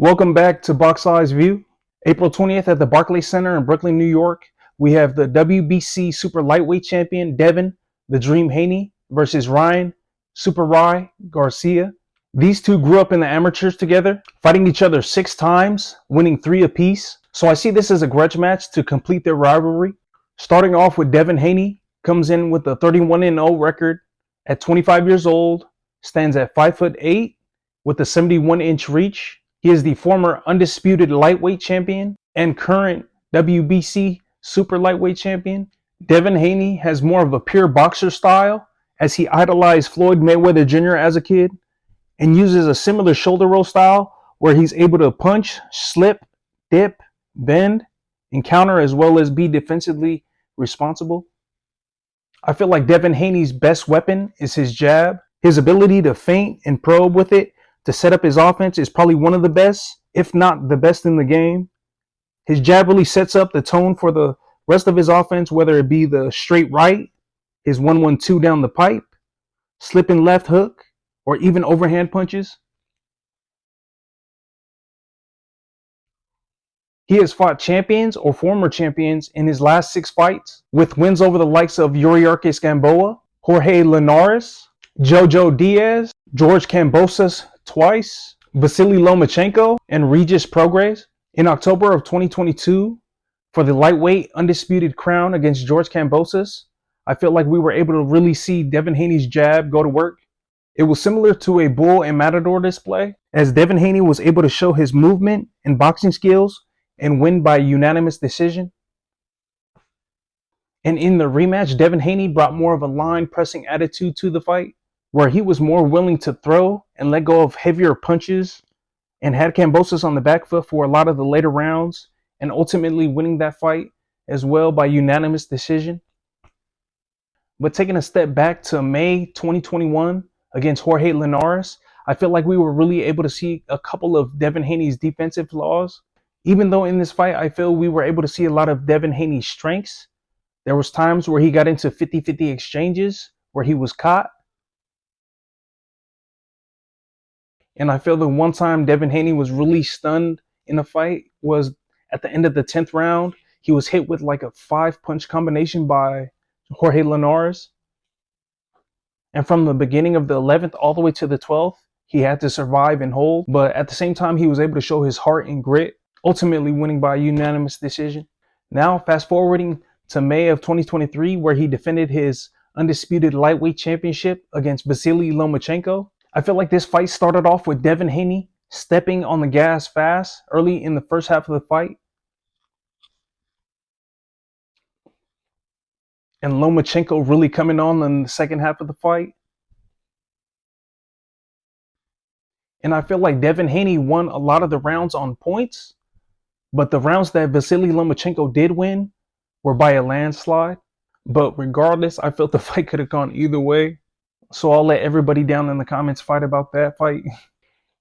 Welcome back to Box Eyes View. April 20th at the Barclays Center in Brooklyn, New York, we have the WBC Super Lightweight Champion Devin "The Dream" Haney versus Ryan Super Rye Garcia. These two grew up in the amateurs together, fighting each other 6 times, winning 3 apiece. So I see this as a grudge match to complete their rivalry. Starting off with Devin Haney, comes in with a 31-0 record at 25 years old, stands at 5'8" with a 71-inch reach. He is the former undisputed lightweight champion and current WBC super lightweight champion. Devin Haney has more of a pure boxer style, as he idolized Floyd Mayweather Jr. as a kid and uses a similar shoulder roll style where he's able to punch, slip, dip, bend, and counter, as well as be defensively responsible. I feel like Devin Haney's best weapon is his jab. His ability to feint and probe with it to set up his offense is probably one of the best, if not the best in the game. His jab really sets up the tone for the rest of his offense, whether it be the straight right, his 1-1-2 down the pipe, slipping left hook, or even overhand punches. He has fought champions or former champions in his last 6 fights, with wins over the likes of Yuriorkis Gamboa, Jorge Linares, Jojo Diaz, George Kambosos twice, Vasily Lomachenko, and Regis Prograis. In October of 2022, for the lightweight undisputed crown against George Kambosos, I feel like we were able to really see Devin Haney's jab go to work. It was similar to a bull and matador display, as Devin Haney was able to show his movement and boxing skills and win by unanimous decision. And in the rematch, Devin Haney brought more of a line pressing attitude to the fight, where he was more willing to throw and let go of heavier punches and had Kambosos on the back foot for a lot of the later rounds, and ultimately winning that fight as well by unanimous decision. But taking a step back to May 2021 against Jorge Linares, I feel like we were really able to see a couple of Devin Haney's defensive flaws. Even though in this fight, I feel we were able to see a lot of Devin Haney's strengths. There was times where he got into 50-50 exchanges where he was caught. And I feel the one time Devin Haney was really stunned in a fight was at the end of the 10th round. He was hit with like a 5-punch combination by Jorge Linares. And from the beginning of the 11th all the way to the 12th, he had to survive and hold. But at the same time, he was able to show his heart and grit, ultimately winning by unanimous decision. Now, fast forwarding to May of 2023, where he defended his undisputed lightweight championship against Vasily Lomachenko. I feel like this fight started off with Devin Haney stepping on the gas fast early in the first half of the fight, and Lomachenko really coming on in the second half of the fight. And I feel like Devin Haney won a lot of the rounds on points, but the rounds that Vasily Lomachenko did win were by a landslide. But regardless, I felt the fight could have gone either way. So I'll let everybody down in the comments fight about that fight.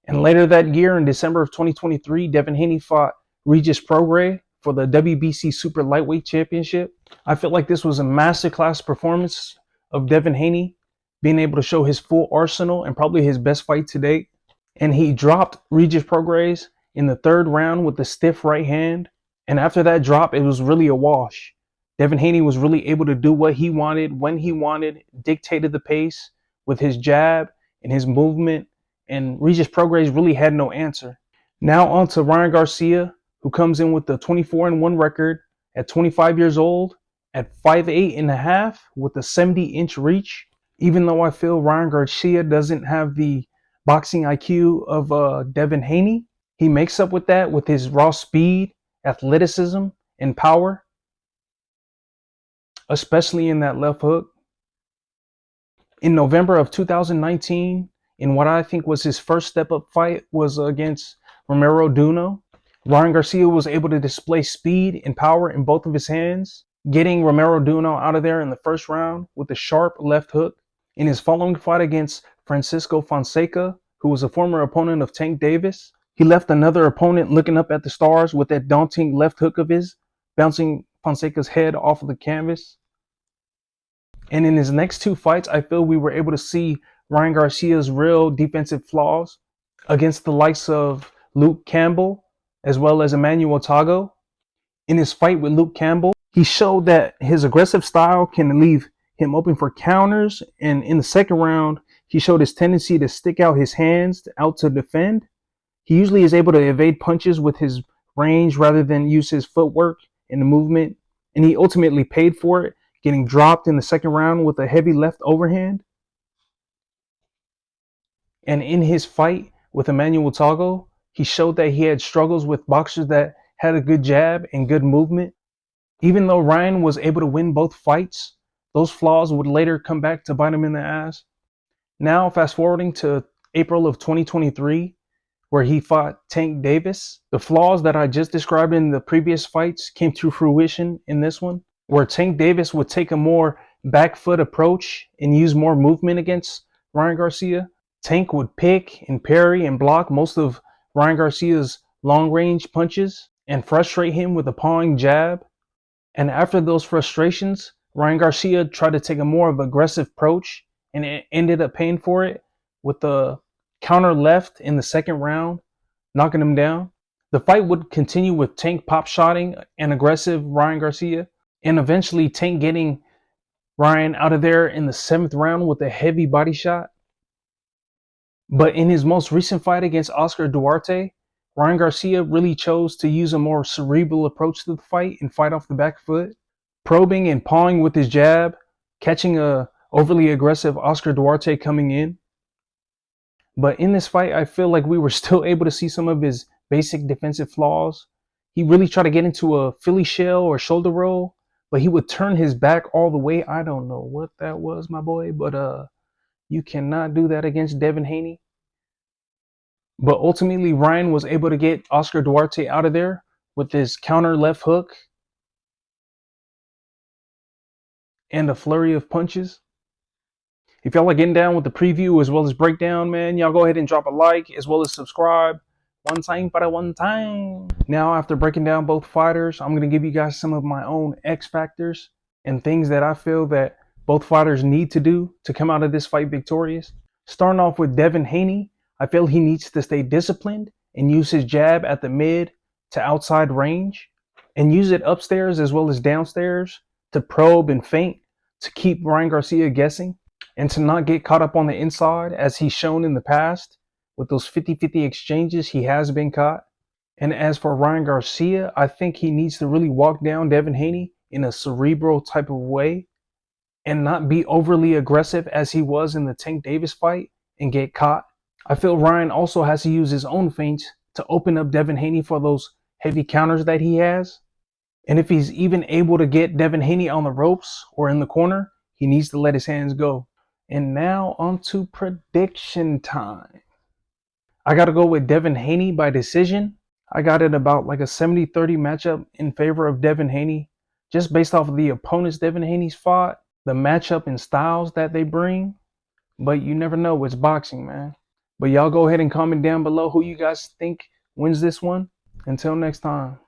And later that year, in December of 2023, Devin Haney fought Regis Prograis for the WBC Super Lightweight Championship. I feel like this was a masterclass performance of Devin Haney, being able to show his full arsenal and probably his best fight to date. And he dropped Regis Prograis in the 3rd round with a stiff right hand. And after that drop, it was really a wash. Devin Haney was really able to do what he wanted, when he wanted, dictated the pace with his jab and his movement, and Regis Prograis really had no answer. Now on to Ryan Garcia, who comes in with a 24-1 record at 25 years old, at 5'8.5" with a 70-inch reach. Even though I feel Ryan Garcia doesn't have the boxing IQ of Devin Haney, he makes up with that with his raw speed, athleticism, and power, especially in that left hook. In November of 2019, in what I think was his first step-up fight was against Romero Duno, Ryan Garcia was able to display speed and power in both of his hands, getting Romero Duno out of there in the first round with a sharp left hook. In his following fight against Francisco Fonseca, who was a former opponent of Tank Davis, he left another opponent looking up at the stars with that daunting left hook of his, bouncing Fonseca's head off of the canvas. And in his next 2 fights, I feel we were able to see Ryan Garcia's real defensive flaws against the likes of Luke Campbell, as well as Emmanuel Tago. In his fight with Luke Campbell, he showed that his aggressive style can leave him open for counters. And in the second round, he showed his tendency to stick out his hands out to defend. He usually is able to evade punches with his range rather than use his footwork and the movement. And he ultimately paid for it, getting dropped in the second round with a heavy left overhand. And in his fight with Emmanuel Tago, he showed that he had struggles with boxers that had a good jab and good movement. Even though Ryan was able to win both fights, those flaws would later come back to bite him in the ass. Now, fast forwarding to April of 2023, where he fought Tank Davis, the flaws that I just described in the previous fights came to fruition in this one, where Tank Davis would take a more back foot approach and use more movement against Ryan Garcia. Tank would pick and parry and block most of Ryan Garcia's long range punches and frustrate him with a pawing jab. And after those frustrations, Ryan Garcia tried to take a more of an aggressive approach and it ended up paying for it with the counter left in the second round, knocking him down. The fight would continue with Tank pop shotting and aggressive Ryan Garcia, and eventually Tank getting Ryan out of there in the seventh round with a heavy body shot. But in his most recent fight against Oscar Duarte, Ryan Garcia really chose to use a more cerebral approach to the fight and fight off the back foot, probing and pawing with his jab, catching a overly aggressive Oscar Duarte coming in. But in this fight, I feel like we were still able to see some of his basic defensive flaws. He really tried to get into a Philly shell or shoulder roll, but he would turn his back all the way. I don't know what that was, my boy, but you cannot do that against Devin Haney. But ultimately, Ryan was able to get Oscar Duarte out of there with his counter left hook and a flurry of punches. If y'all are getting down with the preview as well as breakdown, man, y'all go ahead and drop a like as well as subscribe. One time for the one time. Now, after breaking down both fighters, I'm going to give you guys some of my own X factors and things that I feel that both fighters need to do to come out of this fight victorious. Starting off with Devin Haney, I feel he needs to stay disciplined and use his jab at the mid to outside range and use it upstairs as well as downstairs to probe and feint to keep Ryan Garcia guessing and to not get caught up on the inside as he's shown in the past. With those 50-50 exchanges, he has been caught. And as for Ryan Garcia, I think he needs to really walk down Devin Haney in a cerebral type of way and not be overly aggressive as he was in the Tank Davis fight and get caught. I feel Ryan also has to use his own feints to open up Devin Haney for those heavy counters that he has. And if he's even able to get Devin Haney on the ropes or in the corner, he needs to let his hands go. And now on to prediction time. I got to go with Devin Haney by decision. I got it about like a 70-30 matchup in favor of Devin Haney, just based off of the opponents Devin Haney's fought, the matchup and styles that they bring. But you never know, it's boxing, man. But y'all go ahead and comment down below who you guys think wins this one. Until next time.